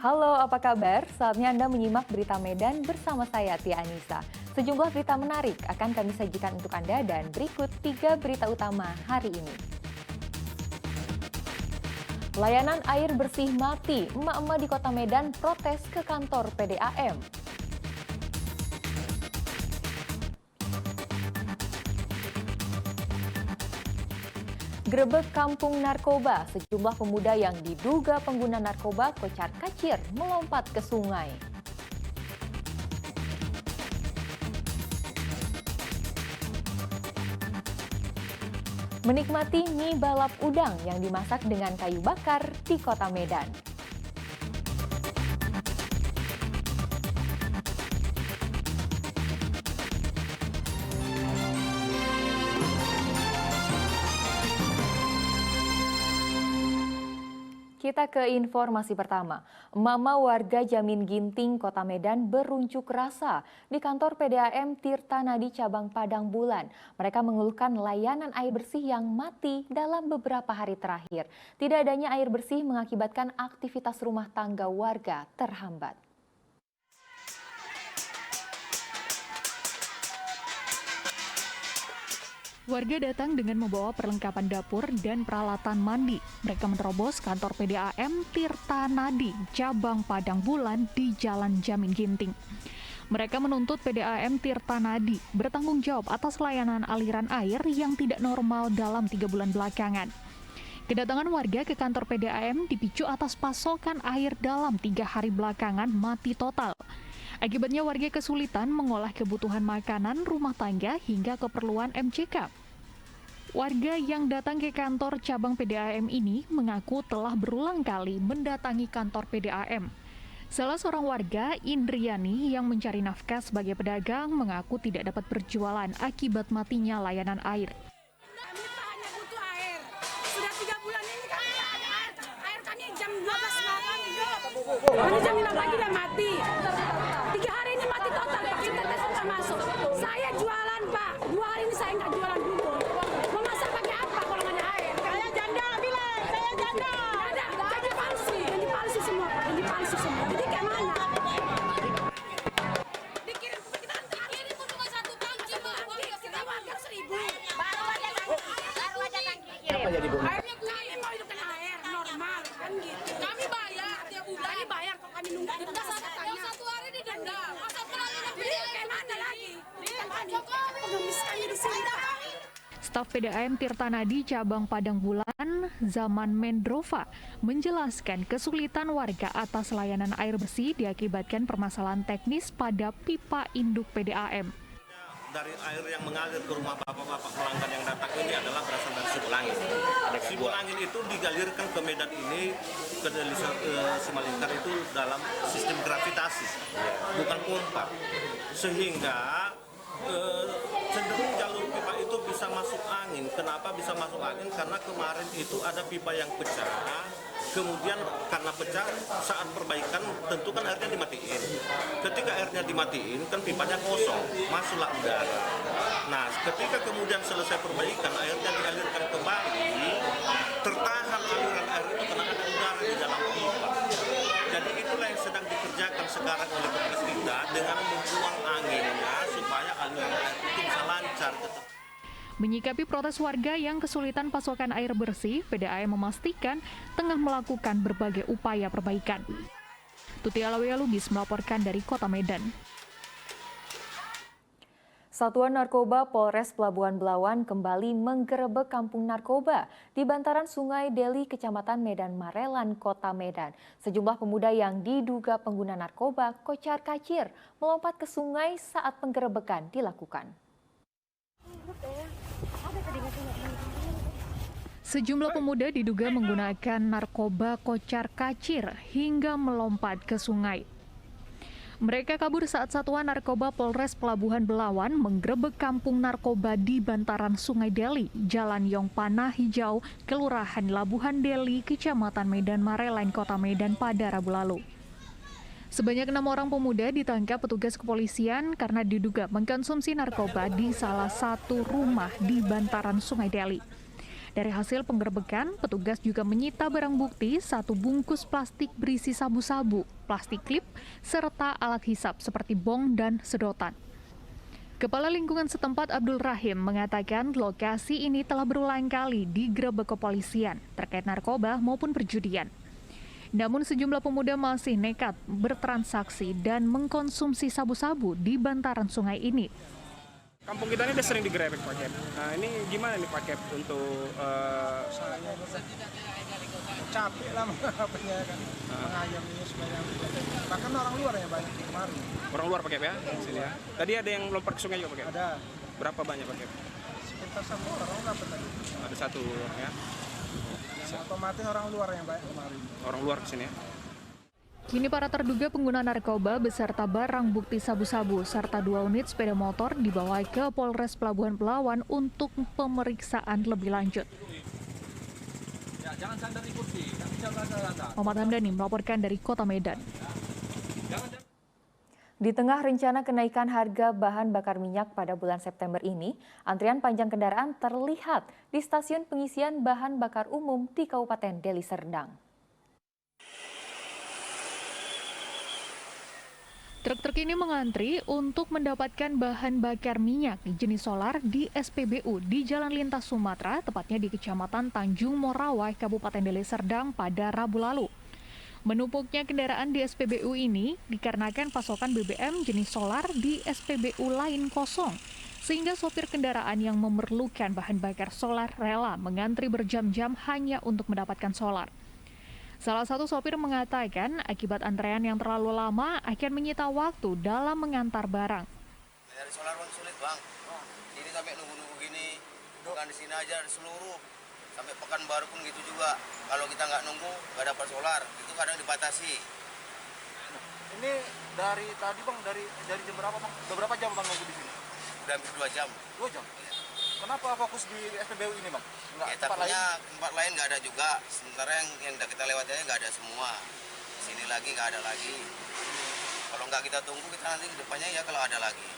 Halo, apa kabar? Saatnya Anda menyimak berita Medan bersama saya, Tia Anissa. Sejumlah berita menarik akan kami sajikan untuk Anda dan berikut 3 berita utama hari ini. Layanan air bersih mati, emak-emak di Kota Medan protes ke kantor PDAM. Grebek kampung narkoba, sejumlah pemuda yang diduga pengguna narkoba kocar-kacir melompat ke sungai. Menikmati mie balap udang yang dimasak dengan kayu bakar di Kota Medan. Kita ke informasi pertama. Mama warga Jamin Ginting, Kota Medan berunjuk rasa di kantor PDAM Tirta Nadi Cabang Padang Bulan. Mereka mengeluhkan layanan air bersih yang mati dalam beberapa hari terakhir. Tidak adanya air bersih mengakibatkan aktivitas rumah tangga warga terhambat. Warga datang dengan membawa perlengkapan dapur dan peralatan mandi. Mereka menerobos kantor PDAM Tirta Nadi, Cabang Padang Bulan di Jalan Jamin Ginting. Mereka menuntut PDAM Tirta Nadi bertanggung jawab atas layanan aliran air yang tidak normal dalam 3 bulan belakangan. Kedatangan warga ke kantor PDAM dipicu atas pasokan air dalam 3 hari belakangan mati total. Akibatnya warga kesulitan mengolah kebutuhan makanan rumah tangga hingga keperluan MCK. Warga yang datang ke kantor cabang PDAM ini mengaku telah berulang kali mendatangi kantor PDAM. Salah seorang warga, Indriani, yang mencari nafkah sebagai pedagang mengaku tidak dapat berjualan akibat matinya layanan air. Kami hanya butuh air. Sudah 3 bulan ini kami tidak ada air. Air kami jam 12 malam. Ini jam 6 pagi udah mati. 3 hari ini mati total, Pak. Kita sudah masuk. Saya jualan, Pak. 2 hari ini saya nggak jualan bubur. Mau masak pakai apa kalau nggak ada air? Saya janda, bilang. Saya janda. Ada, jadi palsu. Jadi palsu semua, Pak. Jadi palsu semua. Jadi kayak mana? Dikirim cuma 1 tangki, Pak. Kita warga 1.000. Baru aja tangki. Airnya kami mau hidupkan air normal kan gitu. Kami bayar tiap bulan. Kami bayar kok kami nunggu denda katanya. 1 hari di denda. Masa pulang kayak mana lagi? Kan kami pengemis kami di sini. Staf PDAM Tirta Nadi Cabang Padang Bulan, Zaman Mendrova, menjelaskan kesulitan warga atas layanan air bersih diakibatkan permasalahan teknis pada pipa induk PDAM. Dari air yang mengalir ke rumah bapak-bapak pelanggan yang datang ini adalah berasal dari Sibul Angin. Sibul Angin itu digalirkan ke Medan ini, ke Deli Simalingkar itu dalam sistem gravitasi, bukan pompa. Sehingga cenderung jalur pipa itu bisa masuk angin. Kenapa bisa masuk angin? Karena kemarin itu ada pipa yang pecah. Kemudian karena pecah saat perbaikan tentu kan airnya dimatiin. Ketika airnya dimatiin kan pipanya kosong, masuklah udara. Nah ketika kemudian selesai perbaikan airnya dialirkan kembali, tertahan aliran air itu karena ada udara di dalam pipa. Jadi itulah yang sedang dikerjakan sekarang oleh petugas kita dengan membuang anginnya supaya aliran air itu bisa lancar. Menyikapi protes warga yang kesulitan pasokan air bersih, PDAM memastikan tengah melakukan berbagai upaya perbaikan. Tuti Alawiyah Lubis melaporkan dari Kota Medan. Satuan Narkoba Polres Pelabuhan Belawan kembali menggerebek kampung narkoba di bantaran Sungai Deli, Kecamatan Medan Marelan, Kota Medan. Sejumlah pemuda yang diduga pengguna narkoba kocar-kacir melompat ke sungai saat penggerebekan dilakukan. Sejumlah pemuda diduga menggunakan narkoba kocar-kacir hingga melompat ke sungai. Mereka kabur saat Satuan Narkoba Polres Pelabuhan Belawan menggerebek kampung narkoba di bantaran Sungai Deli, Jalan Yongpanah Hijau, Kelurahan Labuhan Deli, Kecamatan Medan Marelan, Kota Medan pada Rabu lalu. Sebanyak 6 orang pemuda ditangkap petugas kepolisian karena diduga mengkonsumsi narkoba di salah satu rumah di bantaran Sungai Deli. Dari hasil penggerbekan, petugas juga menyita barang bukti 1 bungkus plastik berisi sabu-sabu, plastik klip, serta alat hisap seperti bong dan sedotan. Kepala Lingkungan setempat Abdul Rahim mengatakan lokasi ini telah berulang kali digerebek kepolisian terkait narkoba maupun perjudian. Namun sejumlah pemuda masih nekat bertransaksi dan mengkonsumsi sabu-sabu di bantaran sungai ini. Kampung kita ini udah sering digerebek Pak Kep. Nah ini gimana nih Pak Kep untuk Saya capek lah menghapusnya kan, mengayamnya sebanyak bahkan orang luar ya banyak kemarin. orang luar Pak Kep ya? Sini ya. Tadi ada yang lompat ke sungai juga Pak Kep? Ada Berapa banyak Pak Kep? sekitar 1 orang dapat tadi. Ada 1 ya. Yang otomatis orang luar yang banyak kemarin. Orang luar ke sini ya. Kini para terduga pengguna narkoba beserta barang bukti sabu-sabu serta 2 unit sepeda motor dibawa ke Polres Pelabuhan Belawan untuk pemeriksaan lebih lanjut. Muhammad Hamdani melaporkan dari Kota Medan. Di tengah rencana kenaikan harga bahan bakar minyak pada bulan September ini, antrian panjang kendaraan terlihat di stasiun pengisian bahan bakar umum di Kabupaten Deli Serdang. Truk-truk ini mengantri untuk mendapatkan bahan bakar minyak jenis solar di SPBU di Jalan Lintas Sumatera, tepatnya di Kecamatan Tanjung Morawai, Kabupaten Deli Serdang pada Rabu lalu. Menumpuknya kendaraan di SPBU ini dikarenakan pasokan BBM jenis solar di SPBU lain kosong, sehingga sopir kendaraan yang memerlukan bahan bakar solar rela mengantri berjam-jam hanya untuk mendapatkan solar. Salah satu sopir mengatakan akibat antrean yang terlalu lama akan menyita waktu dalam mengantar barang. Dari solar bang sulit bang. Ini sampai nunggu-nunggu gini, bukan di sini aja seluruh. Sampai Pekanbaru pun gitu juga. Kalau kita nggak nunggu, nggak dapat solar. Itu kadang dibatasi. Ini dari tadi bang, dari jam berapa bang? Udah berapa jam bang nunggu di sini? Udah hampir 2 jam. 2 jam. Kenapa fokus di SPBU ini bang? Nggak Ya, tempat lain? tempat lain nggak ada juga. Sementara yang udah kita lewati aja nggak ada semua. Sini lagi nggak ada lagi. Kalau nggak kita tunggu, kita nanti ke depannya ya kalau ada lagi.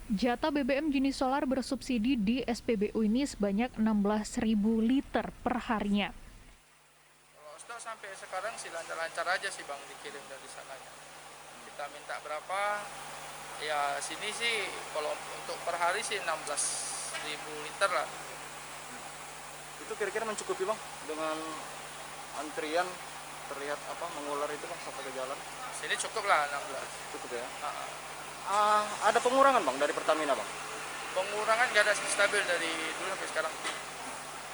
Jatah BBM jenis solar bersubsidi di SPBU ini sebanyak 16.000 liter per harinya. Kalau stok sampai sekarang sih lancar-lancar aja sih bang, dikirim dari sananya. Kita minta berapa? Ya sini sih kalau untuk per hari sih 16.000 liter lah. Itu kira-kira mencukupi bang dengan antrian terlihat mengular itu bang sampai ke jalan? Sini cukup lah 16. Cukup ya? Ada pengurangan bang dari Pertamina bang? Pengurangan nggak ada stabil dari dulu sampai sekarang.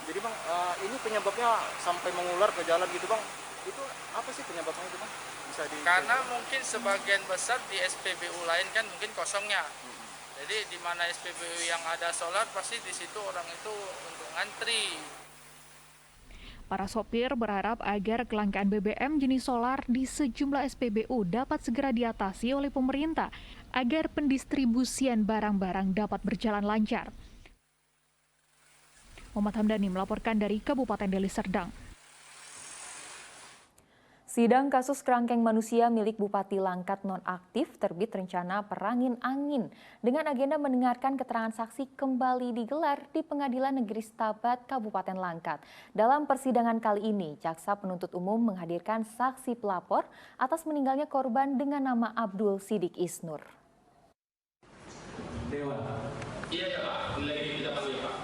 Jadi bang, ini penyebabnya sampai mengular ke jalan gitu bang, itu apa sih penyebabnya itu bang? Bisa Karena mungkin sebagian besar di SPBU lain kan mungkin kosongnya. Jadi di mana SPBU yang ada solar pasti di situ orang itu untuk ngantri. Para sopir berharap agar kelangkaan BBM jenis solar di sejumlah SPBU dapat segera diatasi oleh pemerintah agar pendistribusian barang-barang dapat berjalan lancar. Muhammad Hamdani melaporkan dari Kabupaten Deli Serdang. Sidang kasus kerangkeng manusia milik Bupati Langkat nonaktif terbit rencana perangin angin dengan agenda mendengarkan keterangan saksi kembali digelar di Pengadilan Negeri Stabat Kabupaten Langkat. Dalam persidangan kali ini, jaksa penuntut umum menghadirkan saksi pelapor atas meninggalnya korban dengan nama Abdul Sidik Isnur.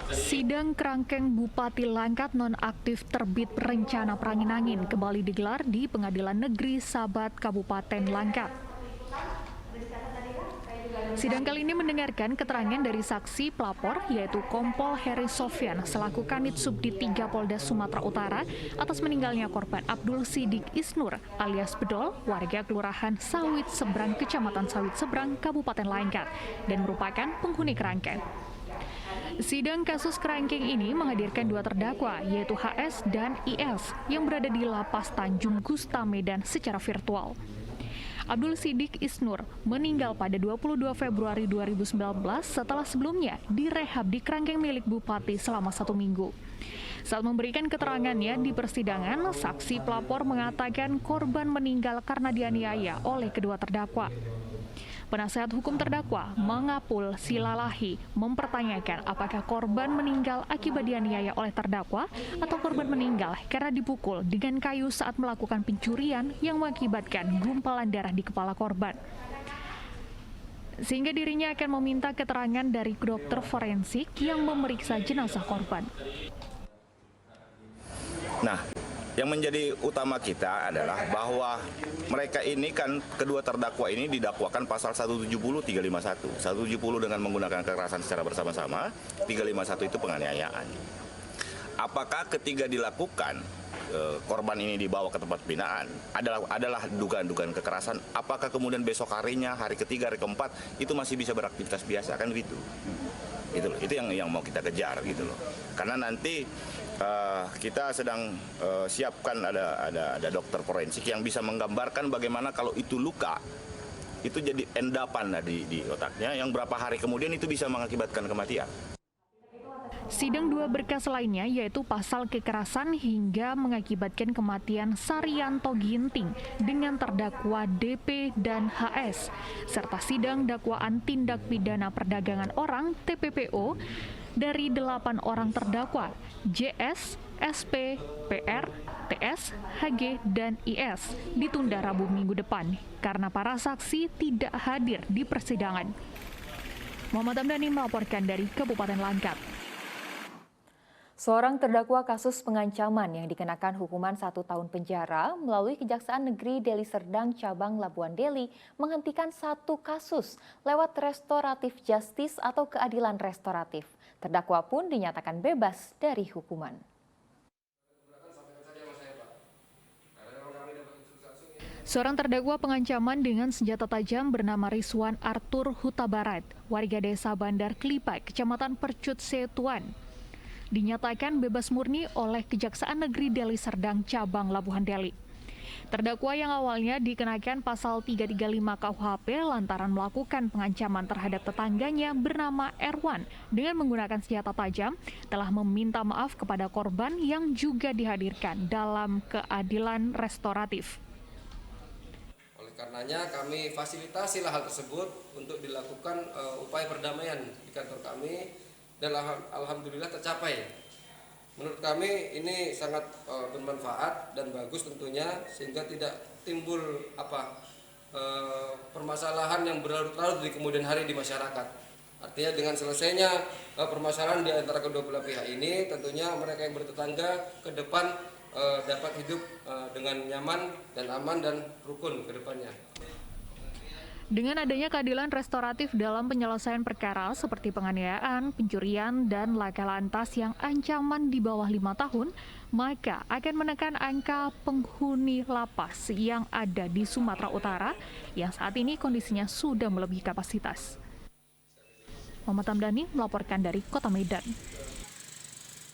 Sidang kerangkeng Bupati Langkat nonaktif terbit rencana perangin angin kembali digelar di Pengadilan Negeri Stabat Kabupaten Langkat. Sidang kali ini mendengarkan keterangan dari saksi pelapor yaitu Kompol Heri Sofyan selaku Kanit Subdit 3 Polda Sumatera Utara atas meninggalnya korban Abdul Sidik Isnur alias Bedol, warga Kelurahan Sawit Seberang, Kecamatan Sawit Seberang, Kabupaten Langkat dan merupakan penghuni kerangkeng. Sidang kasus kerangkeng ini menghadirkan 2 terdakwa yaitu HS dan IS yang berada di Lapas Tanjung Gusta Medan secara virtual. Abdul Sidik Isnur meninggal pada 22 Februari 2019 setelah sebelumnya direhab di kerangkeng milik Bupati selama 1 minggu. Saat memberikan keterangannya di persidangan, saksi pelapor mengatakan korban meninggal karena dianiaya oleh kedua terdakwa. Penasehat hukum terdakwa, Mangapul Silalahi, mempertanyakan apakah korban meninggal akibat dianiaya oleh terdakwa atau korban meninggal karena dipukul dengan kayu saat melakukan pencurian yang mengakibatkan gumpalan darah di kepala korban. Sehingga dirinya akan meminta keterangan dari dokter forensik yang memeriksa jenazah korban. Nah, yang menjadi utama kita adalah bahwa mereka ini kan kedua terdakwa ini didakwakan pasal 170 351. 170 dengan menggunakan kekerasan secara bersama-sama, 351 itu penganiayaan. Apakah ketika dilakukan korban ini dibawa ke tempat pembinaan adalah dugaan-dugaan kekerasan, apakah kemudian besok harinya, hari ketiga, hari keempat itu masih bisa beraktivitas biasa, kan gitu. Itu yang mau kita kejar gitu loh. Karena nanti kita sedang siapkan ada dokter forensik yang bisa menggambarkan bagaimana kalau itu luka itu jadi endapan di otaknya yang berapa hari kemudian itu bisa mengakibatkan kematian. Sidang 2 berkas lainnya yaitu pasal kekerasan hingga mengakibatkan kematian Saryanto Ginting dengan terdakwa DP dan HS, serta sidang dakwaan tindak pidana perdagangan orang TPPO dari 8 orang terdakwa JS, SP, PR, TS, HG, dan IS ditunda Rabu minggu depan karena para saksi tidak hadir di persidangan. Muhammad Amdani melaporkan dari Kabupaten Langkat. Seorang terdakwa kasus pengancaman yang dikenakan hukuman 1 tahun penjara melalui Kejaksaan Negeri Deli Serdang Cabang Labuan Deli menghentikan 1 kasus lewat restoratif justice atau keadilan restoratif. Terdakwa pun dinyatakan bebas dari hukuman. Seorang terdakwa pengancaman dengan senjata tajam bernama Rizwan Arthur Huta Barat, warga desa Bandar Klipak, Kecamatan Percut Setuan, dinyatakan bebas murni oleh Kejaksaan Negeri Deli Serdang Cabang Labuhan Deli. Terdakwa yang awalnya dikenakan pasal 335 KUHP lantaran melakukan pengancaman terhadap tetangganya bernama Erwan dengan menggunakan senjata tajam telah meminta maaf kepada korban yang juga dihadirkan dalam keadilan restoratif. Oleh karenanya kami fasilitasilah hal tersebut untuk dilakukan upaya perdamaian di kantor kami dan alhamdulillah tercapai. Menurut kami ini sangat bermanfaat dan bagus tentunya sehingga tidak timbul permasalahan yang berlarut-larut di kemudian hari di masyarakat. Artinya dengan selesainya permasalahan di antara kedua belah pihak ini tentunya mereka yang bertetangga ke depan dapat hidup dengan nyaman dan aman dan rukun ke depannya. Dengan adanya keadilan restoratif dalam penyelesaian perkara seperti penganiayaan, pencurian, dan laka lantas yang ancaman di bawah 5 tahun, maka akan menekan angka penghuni lapas yang ada di Sumatera Utara yang saat ini kondisinya sudah melebihi kapasitas. Muhammad Amdani melaporkan dari Kota Medan.